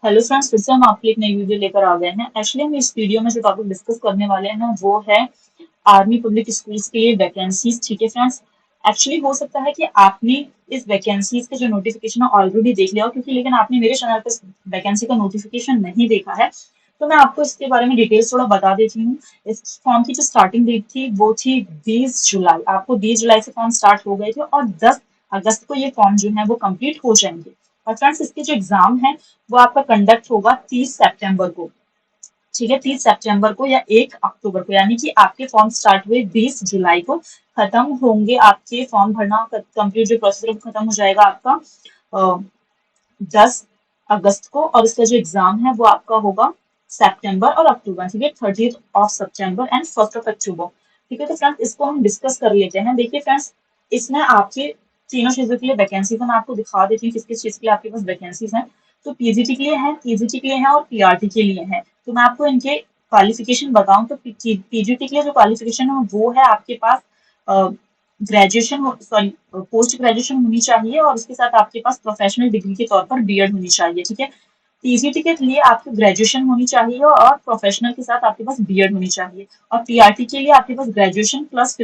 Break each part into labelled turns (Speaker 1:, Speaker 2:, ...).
Speaker 1: Hello friends, फिर से हम आपके लिए एक नई वीडियो लेकर आ गए हैं। एक्चुअली हम इस वीडियो में जो टॉपिक डिस्कस करने वाले हैं वो है आर्मी पब्लिक स्कूल्स के लिए वैकेंसीज। ठीक है फ्रेंड्स, एक्चुअली हो सकता है कि आपने इस वैकेंसीज के जो नोटिफिकेशन है ऑलरेडी देख लिया हो, क्योंकि लेकिन आपने मेरे चैनल पर वैकेंसी का नोटिफिकेशन नहीं देखा है। तो मैं आपको इसके बारे में डिटेल्स थोड़ा बता देती हूँ। इस फॉर्म की जो स्टार्टिंग डेट थी वो थी 20 जुलाई। आपको 20 जुलाई से फॉर्म स्टार्ट हो गए थे और 10 अगस्त को ये फॉर्म जो है वो कंप्लीट हो जाएंगे। और फ्रेंड्स, इसके जो एग्जाम है वो आपका कंडक्ट होगा 30 सितंबर को। ठीक है, 30 सितंबर को या 1 अक्टूबर को, यानी कि आपके फॉर्म स्टार्ट हुए 20 जुलाई को, खत्म होंगे आपके फॉर्म भरना कंप्लीट जो प्रोसेस खत्म हो जाएगा आपका 10 अगस्त को। और इसका जो एग्जाम है वो आपका होगा सितंबर और अक्टूबर। ठीक है, 30 सितंबर एंड 1 अक्टूबर। ठीक है, तो फ्रेंड्स इसको हम डिस्कस कर लेते हैं। देखिए फ्रेंड्स, इसमें आपके तीनों चीजों के लिए वैकेंसी तो मैं आपको दिखा देती हूँ किस किस चीज के लिए आपके पास वैकेंसीज हैं। तो पीजीटी के लिए है, पीजीटी के लिए है और पीआरटी के लिए है। तो मैं आपको इनके क्वालिफिकेशन बताऊं तो पीजीटी के लिए जो क्वालिफिकेशन है वो है आपके पास ग्रेजुएशन, सॉरी पोस्ट ग्रेजुएशन होनी चाहिए और उसके साथ आपके पास प्रोफेशनल डिग्री के तौर पर बीएड होनी चाहिए। ठीक है, पीजीटी के लिए आपकी ग्रेजुएशन होनी चाहिए और प्रोफेशनल के साथ आपके पास बीएड होनी चाहिए। और पीआरटी के लिए आपके पास ग्रेजुएशन प्लस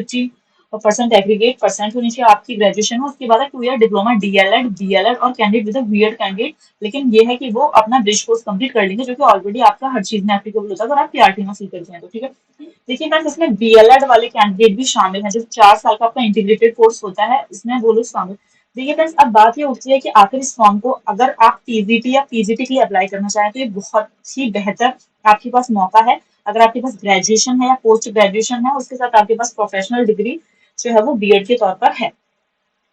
Speaker 1: 50% एग्रीगेट परसेंट होनी चाहिए आपकी ग्रेजुएशन में। उसके बाद 2 ईयर डिप्लोमा, डीएलएड, बीएलएड और कैंडिडेट विद बीएड कैंडिडेट। लेकिन ये है कि वो अपना ब्रिज कोर्स कंप्लीट कर लेंगे, जो कि ऑलरेडी आपका हर चीज में एप्लीकेबल होता है अगर आप पीआरटी में फिल करते हैं तो। ठीक है, देखिए फ्रेंड्स, इसमें बीएलएड वाले कैंडिडेट भी शामिल हैं, जो 4 साल का आपका इंटीग्रेटेड कोर्स होता है, इसमें वो लोग शामिल। देखिए फ्रेंड्स, अब बात ये उठती है कि आखिर इस फॉर्म को अगर आप पीजीटी या पीजीटी के लिए अप्लाई करना चाहें तो ये बहुत ही बेहतर आपके पास मौका है। अगर आपके पास ग्रेजुएशन है या पोस्ट ग्रेजुएशन है, उसके साथ आपके पास प्रोफेशनल डिग्री जो है वो बीएड के तौर पर है।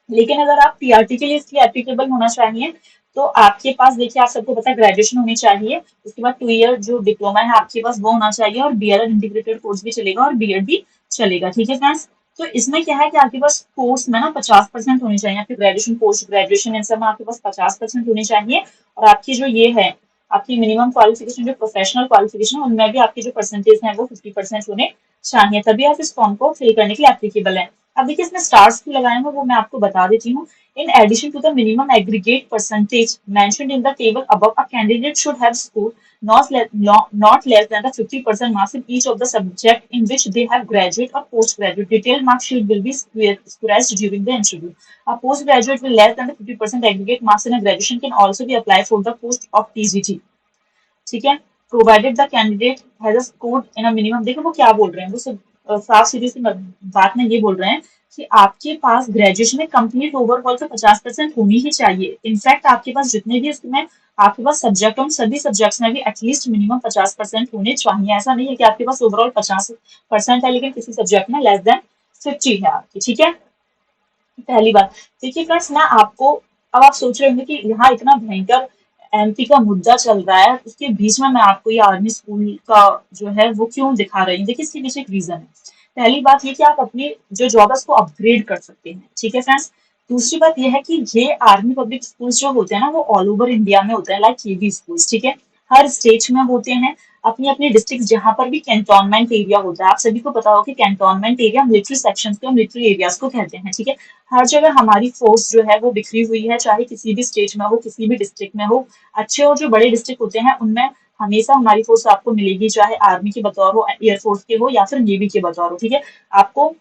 Speaker 1: लेकिन अगर आप पीआरटी के लिए इसलिए एप्लीकेबल होना चाहिए तो आपके पास, देखिए आप सबको पता है, ग्रेजुएशन होनी चाहिए। उसके बाद 2 ईयर जो डिप्लोमा है आपके पास वो होना चाहिए और बीएलएड इंटीग्रेटेड कोर्स भी चलेगा और बीएड भी चलेगा। ठीक है फ्रेंड्स, तो इसमें क्या है कि आपके पास कोर्स में ना 50% होनी चाहिए। आपकी ग्रेजुएशन, पोस्ट ग्रेजुएशन, इन सब में आपके पास 50% होनी चाहिए। और आपकी जो ये है आपकी मिनिमम क्वालिफिकेशन, जो प्रोफेशनल क्वालिफिकेशन, उनमें भी आपकी जो परसेंटेज है वो 50% होने चाहिए, तभी आप इस फॉर्म को फिल करने के लिए एप्लीकेबल है। अब देखिए इसमें स्टार्स भी लगाए हैं वो मैं आपको बता देती हूँ। In addition to the minimum aggregate percentage mentioned in the table above, a candidate should have scored not less than the 50% marks in each of the subject in which they have graduate or postgraduate. Detailed mark sheet will be squared during the interview. A postgraduate with less than the 50% aggregate marks in a graduation can also be applied for the post of PGT. ठीक है, provided the candidate has a score in a minimum. देखो वो क्या बोल रहे हैं, वो सिर्फ साफ सीधी सी बात में ये बोल रहे हैं कि आपके पास ग्रेजुएशन में कंप्लीट ओवरऑल तो 50% होनी ही चाहिए। इनफैक्ट आपके पास जितने भी इसमें आपके पास सब्जेक्ट, उन सभी सब्जेक्ट्स में भी एटलीस्ट मिनिमम 50% होने चाहिए। ऐसा नहीं है कि आपके पास ओवरऑल 50% है लेकिन किसी सब्जेक्ट में लेस देन 50 है आपकी। ठीक है, पहली बात। देखिए फ्रेंड्स, मैं आपको, अब आप सोच रहे होंगे कि यहाँ इतना भयंकर एमपी का मुद्दा चल रहा है, उसके बीच में मैं आपको ये आर्मी स्कूल का जो है वो क्यों दिखा रही हूँ। देखिए इसके पीछे एक रीजन है। पहली बात ये कि आप अपनी जो जॉब है उसको अपग्रेड कर सकते हैं। ठीक है फ्रेंड्स, दूसरी बात ये है कि ये आर्मी पब्लिक स्कूल जो होते हैं ना वो ऑल ओवर इंडिया में होते हैं, लाइक केवी स्कूल। ठीक है, हर स्टेट में होते हैं। अपनी अपनी डिस्ट्रिक्ट जहां पर भी कैंटोनमेंट एरिया होता है, आप सभी को पता होगा कि कैंटोनमेंट एरिया मिलिट्री सेक्शन को, मिलिट्री एरियाज को कहते हैं। ठीक है, हर जगह हमारी फोर्स जो है वो बिखरी हुई है, चाहे किसी भी स्टेट में हो, किसी भी डिस्ट्रिक्ट में हो। अच्छे और जो बड़े डिस्ट्रिक्ट होते हैं उनमें हमेशा हमारी फोर्स आपको मिलेगी, चाहे आर्मी के बतौर हो, एयरफोर्स के हो या फिर नेवी के बतौर हो। ठीक है, आपको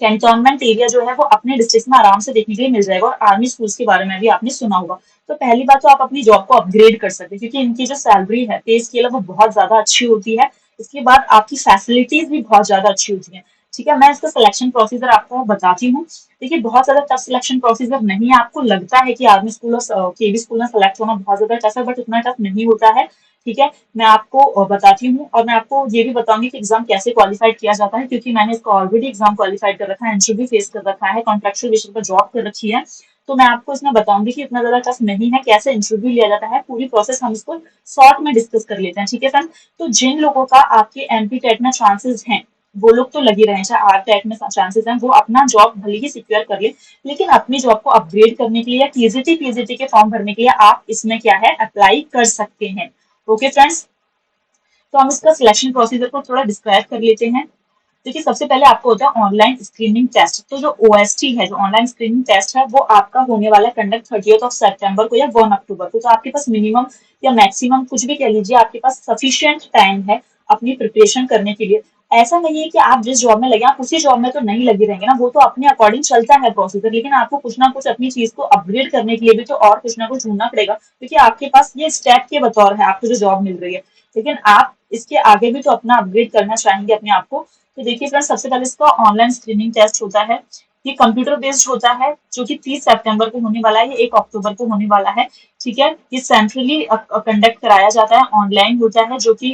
Speaker 1: कैंटोनमेंट एरिया जो है वो अपने डिस्ट्रिक्ट में आराम से देखने के लिए मिल जाएगा। और आर्मी स्कूल्स के बारे में भी आपने सुना होगा। तो पहली बात तो आप अपनी जॉब को अपग्रेड कर सकते हैं, क्योंकि इनकी जो सैलरी है, पे स्केल है, वो बहुत ज्यादा अच्छी होती है। इसके बाद आपकी फैसिलिटीज भी बहुत ज्यादा अच्छी होती है। ठीक है, मैं इसका सिलेक्शन प्रोसीजर आपको बताती हूँ। देखिए बहुत ज्यादा टफ सिलेक्शन प्रोसीजर नहीं है। आपको लगता है कि आर्मी स्कूल और केवी स्कूल में सेलेक्ट होना बहुत ज्यादा टफ है, बट उतना टफ नहीं होता है। ठीक है, मैं आपको बताती हूँ और मैं आपको ये भी बताऊंगी कि एग्जाम कैसे क्वालिफाइड किया जाता है, क्योंकि मैंने इसको ऑलरेडी एग्जाम क्वालिफाइड कर रखा है, इंटरव्यू फेस कर रखा है, कॉन्ट्रेक्चुअल बेसिस पर जॉब कर रखी है। तो मैं आपको इसमें बताऊंगी कि इतना ज्यादा टफ नहीं है, कैसे इंटरव्यू लिया जाता है, पूरी प्रोसेस हम इसको शॉर्ट में डिस्कस कर लेते हैं। ठीक है फ्रेंड, तो जिन लोगों का आपके एमपी टेट में चांसेस हैं वो लोग तो लगी रहे, चाहे आर टेट में चांसेस हैं, वो अपना जॉब भले ही सिक्योर कर ले, लेकिन अपनी जॉब को अपग्रेड करने के लिए या टीजीटी पीजीटी के फॉर्म भरने के लिए आप इसमें क्या है, अप्लाई कर सकते हैं। ओके फ्रेंड्स, तो हम इसका सिलेक्शन प्रोसीजर को थोड़ा डिस्क्राइब कर लेते हैं। देखिए सबसे पहले आपको होता है ऑनलाइन स्क्रीनिंग टेस्ट। तो जो ओएसटी है, जो ऑनलाइन स्क्रीनिंग टेस्ट है, वो आपका होने वाला है कंडक्ट 30 को या 1 अक्टूबर को। तो आपके पास मिनिमम या मैक्सिमम कुछ भी कह लीजिए, आपके पास सफिशियंट टाइम है अपनी प्रिपरेशन करने के लिए। ऐसा नहीं है कि आप जिस जॉब में लगे आप उसी जॉब में तो नहीं लगे रहेंगे ना, वो तो अपने अकॉर्डिंग चलता है प्रोसीजर, लेकिन आपको कुछ ना कुछ अपनी चीज को अपग्रेड करने के लिए भी तो और कुछ ना कुछ ढूंढना पड़ेगा, क्योंकि आपके पास ये स्टेप के बतौर है आपको जो जॉब मिल रही है, लेकिन आप इसके आगे भी तो अपना अपग्रेड करना चाहेंगे अपने आप को। तो देखिए फ्रेंड्स, सबसे पहले इसका ऑनलाइन स्क्रीनिंग टेस्ट होता है। ये कंप्यूटर बेस्ड होता है, जो कि 30 सितंबर को होने वाला है, ये 1 अक्टूबर को होने वाला है। ठीक है, ये सेंट्रली कंडक्ट कराया जाता है, ऑनलाइन होता है, जो कि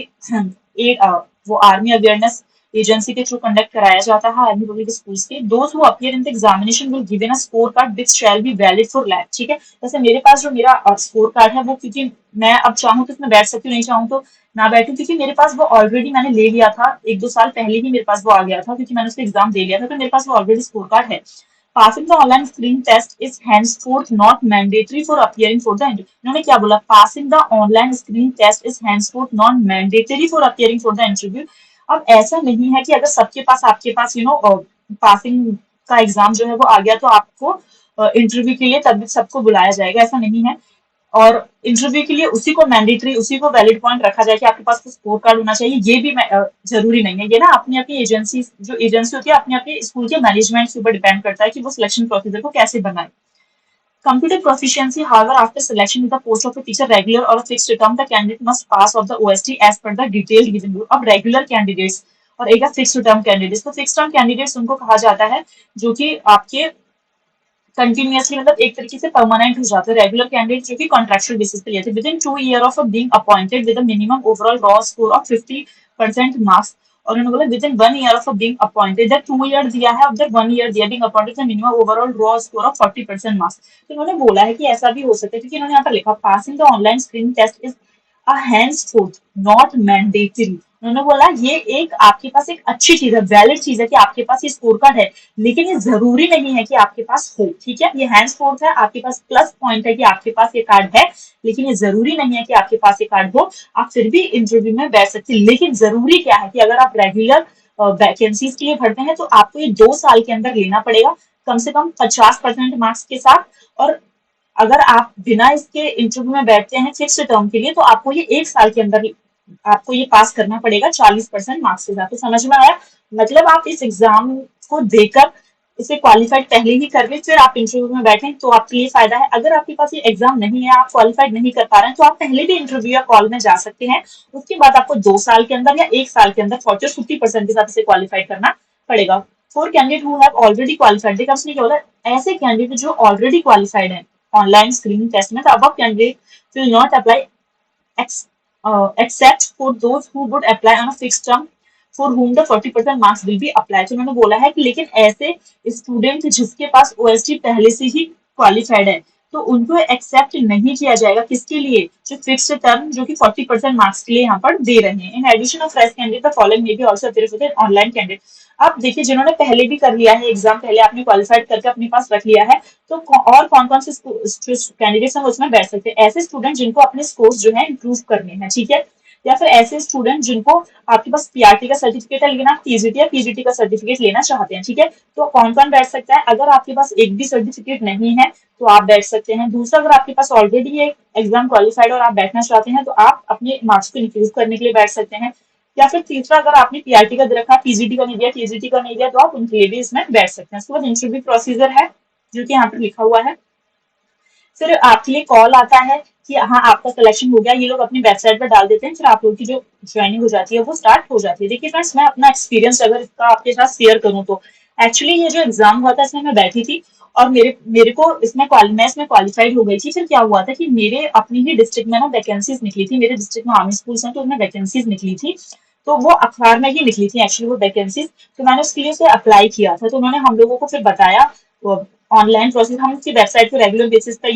Speaker 1: एक वो आर्मी अवेयरनेस एजेंसी के थ्रू कंडक्ट कराया जाता है, आर्मी पब्लिक स्कूल्स के। Those who appear in the examination will given a score card which shall be valid for life. ठीक है, जैसे मेरे पास जो मेरा स्कोर कार्ड है, वो क्योंकि मैं अब चाहूँ तो इसमें बैठ सकती हूँ, नहीं चाहूँ तो ना बैठूं, क्योंकि मेरे पास वो ऑलरेडी मैंने ले लिया था, 1-2 साल पहले ही मेरे पास वो आ गया था, क्योंकि मैंने उसका एग्जाम दे लिया था, तो मेरे पास वो ऑलरेडी स्कोर कार्ड है। Passing the online screen test is henceforth not mandatory for appearing for the interview. इन्होंने क्या बोला? Passing the online screen test is henceforth not mandatory for appearing for the interview. अब ऐसा नहीं है कि अगर सबके पास आपके पास पासिंग का एग्जाम जो है वो आ गया तो आपको इंटरव्यू के लिए तब सबको बुलाया जाएगा, ऐसा नहीं है। और इंटरव्यू के लिए उसी को मैंडेटरी, उसी को वैलिड पॉइंट रखा जाए कि आपके पास स्कोर कार्ड होना चाहिए, ये भी जरूरी नहीं है। ये ना अपनी अपनी एजेंसी, जो एजेंसी होती है, अपने अपने स्कूल के मैनेजमेंट के ऊपर डिपेंड करता है कि वो सिलेक्शन प्रोसीजर को कैसे बनाए। Computer proficiency, however, after selection with the post of a teacher, regular or a fixed term, the candidate must pass of the OST as per the detailed given rule. अब regular candidates और एक fixed term candidates, तो fix term candidates उनको कहा जाता है जो कि आपके कंटिन्यूअसली, मतलब एक तरीके से परमानेंट हो जाते हैं। रेगुलर कैंडिडेट जो कि कॉन्ट्रेक्चुअल बेसिस पे लेते हैं, with in 2 year of being appointed with minimum overall raw score of 50% marks. और उन्होंने बोला with in 1 year of being appointed, इधर 2 ईयर दिया है, उधर 1 ईयर दिया, being appointed minimum overall raw score of 40% marks. तो उन्होंने बोला है कि ऐसा भी हो सकता है, क्योंकि इन्होंने यहाँ पर लिखा passing the online screening test is henceforth not mandatory। उन्होंने बोला ये एक आपके पास एक अच्छी चीज है, वैलिड चीज है कि आपके पास ये स्कोर कार्ड है, लेकिन ये जरूरी नहीं है कि आपके पास हो। ठीक है, ये henceforth है, आपके पास प्लस पॉइंट है कि आपके पास ये कार्ड है, लेकिन ये जरूरी नहीं है कि आपके पास ये कार्ड हो। आप फिर भी इंटरव्यू में बैठ सकते हैं, लेकिन जरूरी क्या है कि अगर आप रेगुलर वैकेंसीज के लिए भरते हैं तो आपको ये 2 साल के अंदर लेना पड़ेगा, कम से कम 50% मार्क्स के साथ। और अगर आप बिना इसके इंटरव्यू में बैठते हैं फिक्स्ड टर्म के लिए, तो आपको ये 1 साल के अंदर आपको ये पास करना पड़ेगा 40% मार्क्स के साथ। तो समझ में आया? मतलब आप इस एग्जाम को देकर इसे क्वालिफाइड पहले ही कर ले, फिर आप इंटरव्यू में बैठें, तो आपके लिए फायदा है। अगर आपके पास ये एग्जाम नहीं है, आप क्वालिफाइड नहीं कर पा रहे हैं, तो आप पहले भी इंटरव्यू या कॉल में जा सकते हैं। उसके बाद आपको 2 साल के अंदर या 1 साल के अंदर 40-50% के साथ इसे क्वालिफाइड करना पड़ेगा। For candidate who have already qualified, देखा उसने क्या बोला, ऐसे कैंडिडेट जो ऑलरेडी क्वालिफाइड है online screening test में, the above candidate will not apply except for those who would apply on a fixed term for whom the 40% marks will be applied। तो उन्होंने बोला है कि लेकिन ऐसे स्टूडेंट जिसके पास ओएसटी पहले से ही क्वालिफाइड है, तो उनको एक्सेप्ट नहीं किया जाएगा। किसके लिए? जो फिक्स्ड टर्म जो कि 40% मार्क्स के लिए यहाँ पर दे रहे हैं। In addition of fresh candidate the following may be also appear for the online candidate. अब देखिए, जिन्होंने पहले भी कर लिया है एग्जाम, पहले आपने क्वालिफाइड करके अपने पास रख लिया है, तो और कौन कौन से कैंडिडेट्स हैं उसमें बैठ सकते हैं? ऐसे स्टूडेंट जिनको अपने स्कोर्स जो है इंप्रूव करने हैं, ठीक है, या फिर ऐसे स्टूडेंट जिनको आपके पास पीआरटी का सर्टिफिकेट है लेकिन आप टीजीटी या पीजीटी का सर्टिफिकेट लेना चाहते हैं। ठीक है, तो कौन कौन बैठ सकता है? अगर आपके पास एक भी सर्टिफिकेट नहीं है तो आप बैठ सकते हैं। दूसरा, अगर आपके पास ऑलरेडी एक एग्जाम क्वालिफाइड और आप बैठना चाहते हैं तो आप अपने मार्क्स को इंक्रीज करने के लिए बैठ सकते हैं। या फिर तीसरा, अगर आपने पीआरटी का दे रखा, पीजीटी का नहीं दिया, टीजीटी का नहीं दिया, तो आप उनके लिए भी इसमें बैठ सकते हैं। उसके बाद इंटरव्यू प्रोसीजर है जो कि यहाँ पर लिखा हुआ है। फिर आपके लिए कॉल आता है कि हाँ आपका सिलेक्शन हो गया, ये लोग अपनी वेबसाइट पर डाल देते हैं, फिर आप लोग की जो ज्वाइनिंग हो जाती है वो स्टार्ट हो जाती है। देखिए फ्रेंड्स, मैं अपना एक्सपीरियंस अगर इसका आपके साथ शेयर करूँ तो एक्चुअली ये जो एग्जाम हुआ था इसमें मैं बैठी थी और मेरे को इसमें मैं इसमें क्वालिफाइड हो गई थी। फिर क्या हुआ था कि मेरे अपनी ही डिस्ट्रिक्ट में ना वैकेंसीज निकली थी, मेरे डिस्ट्रिक्ट में आर्मी स्कूल्स हैं तो उनमें वैकेंसीज निकली थी, तो वो अखबार में ही निकली थी एक्चुअली वो वैकेंसीज। तो मैंने उसके लिए अप्लाई किया था, तो उन्होंने हम लोगों को फिर बताया ऑनलाइन प्रोसेस, हम उसकी वेबसाइट पे रेगुलर बेसिस पे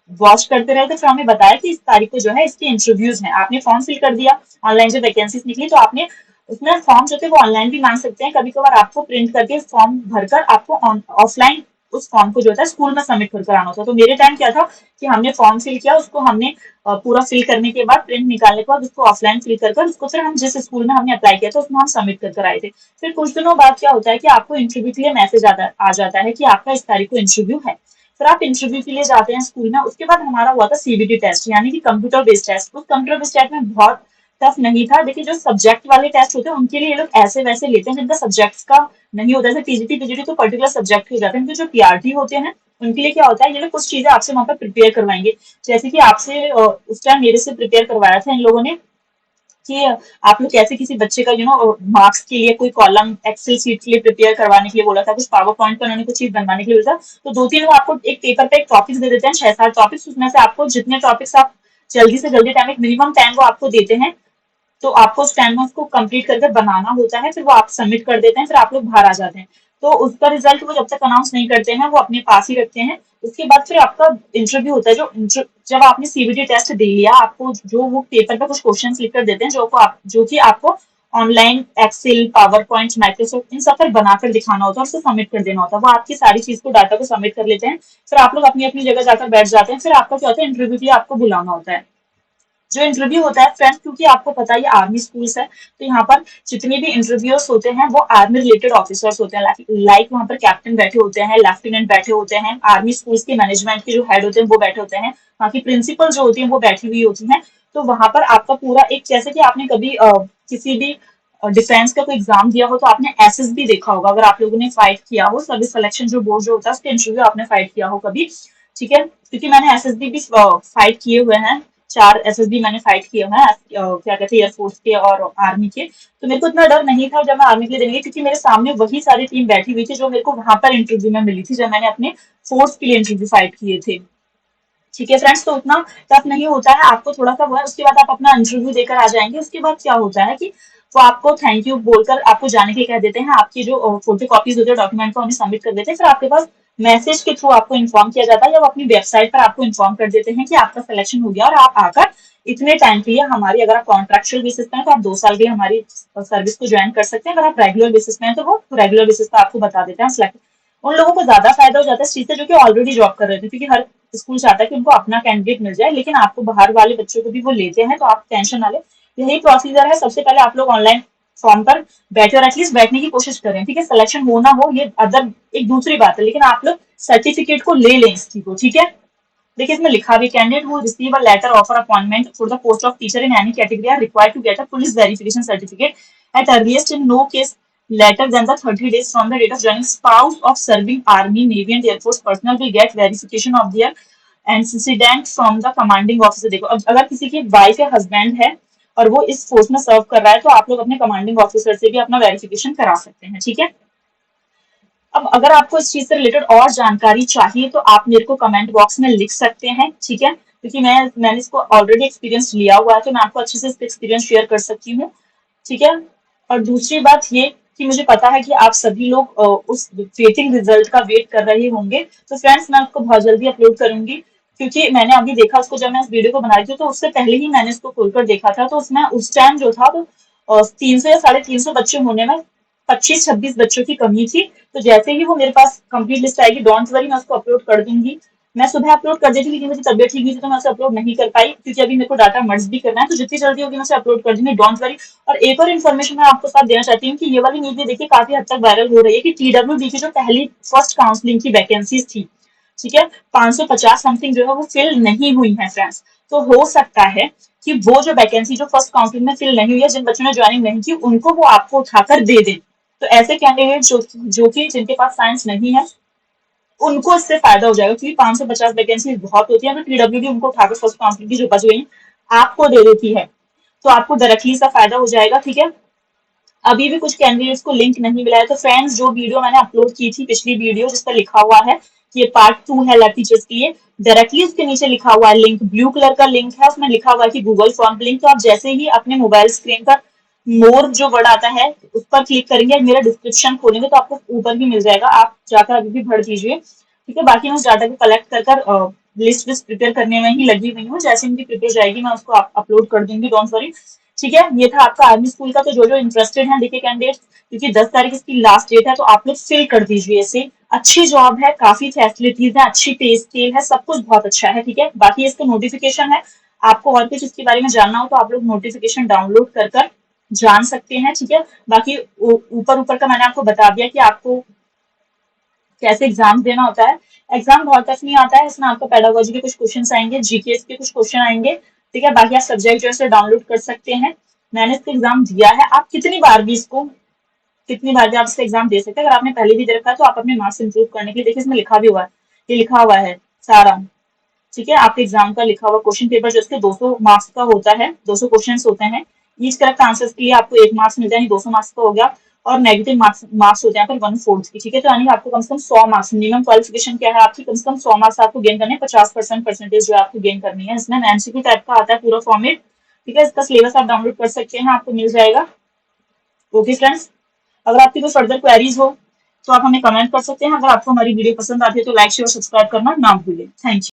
Speaker 1: वॉच करते रहे, तो फिर हमें बताया कि इस तारीख को जो है इसके इंटरव्यूज हैं। आपने फॉर्म फिल कर दिया, ऑनलाइन जो वैकेंसीज निकली, तो आपने उसमें फॉर्म जो थे वो ऑनलाइन भी मांग सकते हैं, कभी कभार आपको प्रिंट करके फॉर्म भरकर आपको ऑफलाइन उस फॉर्म को जो होता है स्कूल में सबमिट कर आना होता है। तो मेरे टाइम क्या था कि हमने फॉर्म फिल किया, उसको हमने पूरा फिल करने के बाद, प्रिंट निकालने के बाद उसको ऑफलाइन फिल कर उसको फिर हम जिस स्कूल में हमने अप्लाई किया था उसमें हम सबमिट कर आए थे। फिर कुछ दिनों बाद क्या होता है कि आपको इंटरव्यू के लिए मैसेज आ जाता है कि आपका इस तारीख को इंटरव्यू है। फिर आप इंटरव्यू के लिए जाते हैं स्कूल में। उसके बाद हमारा हुआ था सीबीटी टेस्ट, यानी कि कंप्यूटर बेस्ड टेस्ट। उस कंप्यूटर बेस्ड टेस्ट में बहुत टफ नहीं था। देखिए जो सब्जेक्ट वाले टेस्ट होते हैं उनके लिए ये लोग ऐसे वैसे लेते हैं जिनका सब्जेक्ट्स का नहीं होता। जैसे टीजीटी पीजीटी तो पर्टिकुलर सब्जेक्ट हो जाते हैं, जो पीआरटी होते हैं उनके लिए क्या होता है, ये लोग कुछ चीजें आपसे वहां पर प्रिपेयर करवाएंगे। जैसे कि आपसे उस टाइम मेरे से प्रिपेयर करवाया था इन लोगों ने कि आप लोग कैसे किसी बच्चे का मार्क्स के लिए कोई कॉलम एक्सेल सीट के लिए प्रिपेयर करवाने के लिए बोला था, कुछ पावर पॉइंट पर उन्होंने कुछ चीज बनवाने के लिए बोला था। तो दो तीन वो आपको एक पेपर पे एक टॉपिक्स दे देते हैं, 6-7 टॉपिक्स। उसमें से आपको जितने टॉपिक्स आप जल्दी से जल्दी टाइम, एक मिनिमम टाइम वो आपको देते हैं, तो आपको उस टाइम में उसको कंप्लीट करके बनाना होता है। फिर वो आप सबमिट कर देते हैं, फिर आप लोग बाहर आ जाते हैं। तो उसका रिजल्ट वो जब तक अनाउंस नहीं करते हैं वो अपने पास ही रखते हैं। उसके बाद फिर आपका इंटरव्यू होता है। जब आपने सीबीटी टेस्ट दे लिया, आपको जो वो पेपर पे कुछ क्वेश्चन लिख कर देते हैं, जो कि आपको online Excel, PowerPoint, Microsoft इन सब पर बनाकर दिखाना होता है और उसको सबमिट कर देना होता है। वो आपकी सारी चीज को, डाटा को सबमिट कर लेते हैं। फिर आप लोग अपनी अपनी जगह जाकर बैठ जाते हैं। फिर आपका क्या होता है, इंटरव्यू के लिए आपको बुलाना होता है। जो इंटरव्यू होता है फ्रेंड्स, क्योंकि आपको पता है ये आर्मी स्कूल्स है, तो यहाँ पर जितने भी इंटरव्यूअर्स होते हैं वो आर्मी रिलेटेड ऑफिसर्स होते हैं। लाइक वहाँ पर कैप्टन बैठे होते हैं, लेफ्टिनेंट बैठे होते हैं, आर्मी स्कूल्स के मैनेजमेंट के जो हेड होते हैं वो बैठे होते हैं, वहाँ की प्रिंसिपल जो होती है वो बैठी हुई होती है। तो वहां पर आपका पूरा एक, जैसे कि आपने कभी किसी भी डिफेंस का कोई एग्जाम दिया हो तो आपने एसएसबी देखा होगा, अगर आप लोगों ने फाइट किया हो, सर्विस सिलेक्शन जो बोर्ड जो होता है उसके इंटरव्यू आपने फाइट किया हो कभी, ठीक है। क्योंकि मैंने एसएसबी भी फाइट किए हुए हैं, 4 एसएसबी मैंने फाइट किए हुए हैं, क्या कहते हैं, एयरफोर्स के और आर्मी के। तो मेरे को इतना डर नहीं था जब मैं आर्मी के लिए देने गई, क्योंकि मेरे सामने वही सारी टीम बैठी हुई थी जो मेरे को वहां पर इंटरव्यू में मिली थी जब मैंने अपने फोर्स के लिए इंटरव्यू फाइट किए थे। ठीक है फ्रेंड्स, तो उतना टफ नहीं होता है, आपको थोड़ा सा वो है। उसके बाद आप अपना इंटरव्यू देकर आ जाएंगे। उसके बाद क्या होता है कि वो आपको थैंक यू बोलकर आपको जाने के कह देते हैं। आपकी जो फोटो कॉपीज होती है डॉक्यूमेंट को उन्हें सबमिट कर देते हैं। फिर आपके पास मैसेज के थ्रू आपको इन्फॉर्म किया जाता है, या वो अपनी वेबसाइट पर आपको इन्फॉर्म कर देते हैं कि आपका सिलेक्शन हो गया और आप आकर इतने टाइम के लिए हमारी, अगर आप कॉन्ट्रेक्चुअल बेसिस पे हैं तो आप 2 साल के लिए हमारी सर्विस को ज्वाइन कर सकते हैं। अगर आप रेगुलर बेसिस पे हैं तो वो रेगुलर बेसिस पे आपको बता देते हैं सिलेक्ट। उन लोगों को ज्यादा फायदा हो जाता है इस चीज से जो कि ऑलरेडी जॉब कर रहे थे, क्योंकि हर स्कूल चाहता है कि उनको अपना कैंडिडेट मिल जाए, लेकिन आपको बाहर वाले बच्चों को भी वो लेते हैं, तो आप टेंशन ना ले। यही प्रोसीजर है। सबसे पहले आप लोग ऑनलाइन फॉर्म पर बैठे और एटलीस्ट बैठने की कोशिश करें, ठीक है। सिलेक्शन हो ना हो ये अदर एक दूसरी बात है, लेकिन आप लोग सर्टिफिकेट को ले लें इसकी को, ठीक है। देखिए इसमें लिखा भी, candidate who receive a letter of appointment for the post of teacher in any category are required to get a police verification certificate at earliest in no case later than the 30 days from the date of joining. Spouse of serving army, navy and air force personnel will get verification of their antecedent from the commanding officer। देखो अब अगर किसी की wife या husband है और वो इस फोर्स में सर्व कर रहा है, तो आप लोग अपने कमांडिंग ऑफिसर से भी अपना वेरिफिकेशन करा सकते हैं, ठीक है। अब अगर आपको इस चीज से रिलेटेड और जानकारी चाहिए तो आप मेरे को कमेंट बॉक्स में लिख सकते हैं, ठीक है। क्योंकि मैंने इसको ऑलरेडी एक्सपीरियंस लिया हुआ है, तो मैं आपको अच्छे से इसका एक्सपीरियंस शेयर कर सकती हूँ, ठीक है। और दूसरी बात ये कि मुझे पता है कि आप सभी लोग उस वेटिंग रिजल्ट का वेट कर रहे होंगे। तो फ्रेंड्स मैं उसको बहुत जल्दी अपलोड करूंगी, क्योंकि मैंने अभी देखा उसको, जब मैं इस वीडियो को बना रही थी तो उससे पहले ही मैंने इसको खोलकर देखा था। तो उसमें उस टाइम जो था तो 300 या 350 बच्चे होने में 25-26 बच्चों की कमी थी। तो जैसे ही वो मेरे पास कंप्लीट लिस्ट आएगी, डोंट वरी, मैं उसको अपलोड कर दूंगी। मैं सुबह अपलोड कर देती, लेकिन मेरी तबियत ठीक नहीं थी तो मैं उसे अपलोड नहीं कर पाई, क्योंकि अभी मेरे को डाटा मर्ज भी करना है। तो जितनी जल्दी होगी मैं उसे अपलोड कर दूंगी, डोंट वरी। और एक और इन्फॉर्मेशन मैं आपको साथ देना चाहती हूँ कि ये वाली न्यूज भी देखिए काफी हद तक वायरल हो रही है कि टीडब्ल्यूडी की जो पहली फर्स्ट काउंसलिंग की वैकेंसीज थी, ठीक है, 550 समथिंग जो है वो फिल नहीं हुई है फ्रेंड्स। तो हो सकता है कि वो जो वैकेंसी जो फर्स्ट काउंसलिंग में फिल नहीं हुई है, जिन बच्चों ने ज्वाइनिंग नहीं की, उनको वो आपको उठाकर दे दें। तो ऐसे कैंडिडेट जो कि जिनके पास साइंस नहीं है, उनको इससे फायदा हो जाएगा, क्योंकि 550 वैकेंसी बहुत होती है। तो पीडब्ल्यूडी उनको उठाकर फर्स्ट काउंसलिंग की जो बच गई आपको दे देती है, तो आपको डायरेक्टली इसका फायदा हो जाएगा, ठीक है। अभी भी कुछ कैंडिडेट्स को लिंक नहीं मिला है। तो फ्रेंड्स जो वीडियो मैंने अपलोड की थी, पिछली वीडियो जिस पर लिखा हुआ है कि ये पार्ट 2 है लैब टीचर्स की, ये डायरेक्टली उसके नीचे लिखा हुआ है लिंक, ब्लू कलर का लिंक है, उसमें लिखा हुआ है कि गूगल फॉर्म लिंक। तो आप जैसे ही अपने मोबाइल स्क्रीन पर मोर जो वर्ड आता है उस पर क्लिक करेंगे, मेरा डिस्क्रिप्शन खोलेंगे तो आपको ऊपर भी मिल जाएगा, आप जाकर अभी भी भर दीजिए, ठीक है। बाकी मैं उस डाटा को कलेक्ट कर लिस्ट विस्ट प्रिपेयर करने में ही लगी हुई हूँ। जैसे इनकी प्रिपेयर जाएगी मैं उसको अपलोड कर दूंगी, डोंट वरी, ठीक है। ये था आपका आर्मी स्कूल का। तो जो जो इंटरेस्टेड है देखिए कैंडिडेट, क्योंकि 10 तारीख इसकी लास्ट डेट है, तो आप लोग फिल कर दीजिए इसे अच्छी जॉब है, काफी फैसिलिटीज है, अच्छी पे स्केल है, सब कुछ बहुत अच्छा है, ठीक है। बाकी इसका नोटिफिकेशन है, आपको और कुछ इसके बारे में जानना हो तो आप लोग नोटिफिकेशन डाउनलोड कर कर जान सकते हैं, ठीक है। बाकी ऊपर ऊपर का मैंने आपको बता दिया कि आपको कैसे एग्जाम देना होता है। एग्जाम बहुत टफ नहीं आता है, इसमें आपको पेडागोजी के कुछ क्वेश्चन आएंगे, जीकेएस के कुछ क्वेश्चन आएंगे, ठीक है। बाकी आप सब्जेक्ट जो है डाउनलोड कर सकते हैं। मैंने इसका एग्जाम दिया है, आप कितनी बार भी आप इसका एग्जाम दे सकते हैं। अगर आपने पहले भी दे रखा है तो आप अपने मार्क्स इंप्रूव करने के लिए, देखिए इसमें लिखा भी हुआ है, ये लिखा हुआ है सारा, ठीक है। आपके एग्जाम का लिखा हुआ क्वेश्चन पेपर जो इसके 200 मार्क्स का होता है, 200 क्वेश्चन होते हैं। ईच करेक्ट आंसर के लिए आपको 1 मार्क्स मिलता है, 200 मार्क्स का हो गया। और नेगेटिव मार्क्स होते हैं फिर 1/4 की, ठीक है। तो यानी कि आपको कम से कम 100 मार्क्स, मिनिमम क्वालिफिकेशन क्या है आपकी, कम से कम 100 मार्क्स आपको गेन करने, 50% परसेंटेज जो है आपको गेन करनी है। इसमें एमसीक्यू टाइप का आता है पूरा फॉर्मेट, ठीक है। इसका सिलेबस आप डाउनलोड कर सकते हैं, आपको मिल जाएगा। ओके फ्रेंड्स, अगर आपकी कोई फर्दर क्वेरीज हो तो आप हमें कमेंट कर सकते हैं। अगर आपको हमारी वीडियो पसंद आती है तो लाइक शेयर सब्सक्राइब करना ना भूलें। Thank you.